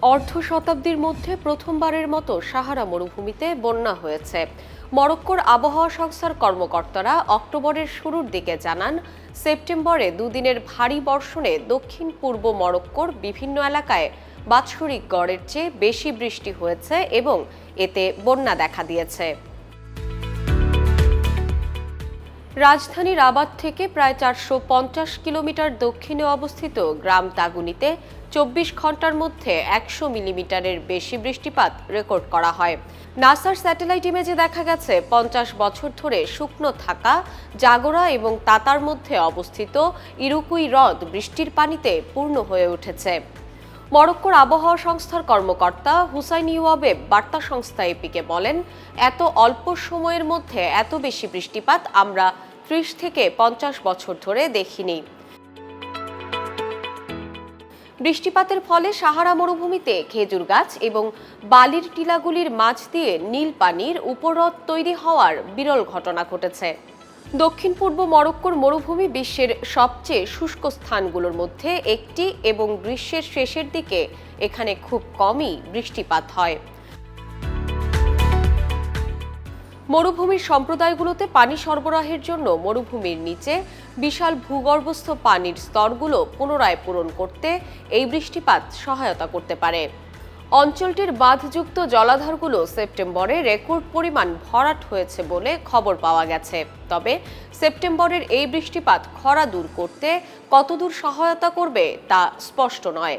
অর্ধ শতাব্দীর মধ্যে প্রথমবারের মতো সাহারা মরুভূমিতে বন্যা হয়েছে। মরক্কোর আবহাওয়া সংস্থার কর্মকর্তারা অক্টোবরের শুরুর দিকে জানান, সেপ্টেম্বরে দুদিনের ভারী বর্ষণে দক্ষিণ পূর্ব মরক্কোর বিভিন্ন এলাকায় বাৎসরিক গড়ের চেয়ে বেশি বৃষ্টি হয়েছে এবং এতে বন্যা দেখা দিয়েছে। রাজধানী রাবাত থেকে প্রায় ৪৫০ কিলোমিটার দক্ষিণে অবস্থিত গ্রাম তাগুনিতে ২৪ ঘন্টার মধ্যে ১০০ মিলিমিটারের বেশি বৃষ্টিপাত রেকর্ড করা হয়। নাসার স্যাটেলাইট ইমেজে দেখা গেছে ৫০ বছর ধরে শুকনো থাকা জাগোরা এবং তাতার মধ্যে অবস্থিত ইরুকুই হ্রদ বৃষ্টির পানিতে পূর্ণ হয়ে উঠেছে। মরক্কোর আবহাওয়া সংস্থার কর্মকর্তা হুসাইন ইউয়াবে বার্তা সংস্থা এপিকে বলেন, এত অল্প সময়ের মধ্যে এত বেশি বৃষ্টিপাত আমরা ৩০ থেকে ৫০ বছর ধরে দেখিনি। বৃষ্টিপাতের ফলে সাহারা মরুভূমিতে খেজুর গাছ এবং বালির টিলাগুলির মাঝ দিয়ে নীল পানির উপহ্রদ তৈরি হওয়ার বিরল ঘটনা ঘটেছে। দক্ষিণ পূর্ব মরক্কোর মরুভূমি বিশ্বের সবচেয়ে শুষ্ক স্থানগুলোর মধ্যে একটি এবং গ্রীষ্মের শেষের দিকে এখানে খুব কমই বৃষ্টিপাত হয়। মরুভূমির সম্প্রদায়গুলোতে পানি সরবরাহের জন্য মরুভূমির নিচে বিশাল ভূগর্ভস্থ পানির স্তরগুলো পুনরায় পূরণ করতে এই বৃষ্টিপাত সহায়তা করতে পারে। অঞ্চলটির বাঁধযুক্ত জলাধারগুলো সেপ্টেম্বরে রেকর্ড পরিমাণ ভরাট হয়েছে বলে খবর পাওয়া গেছে। তবে সেপ্টেম্বরের এই বৃষ্টিপাত খরা দূর করতে কতদূর সহায়তা করবে তা স্পষ্ট নয়।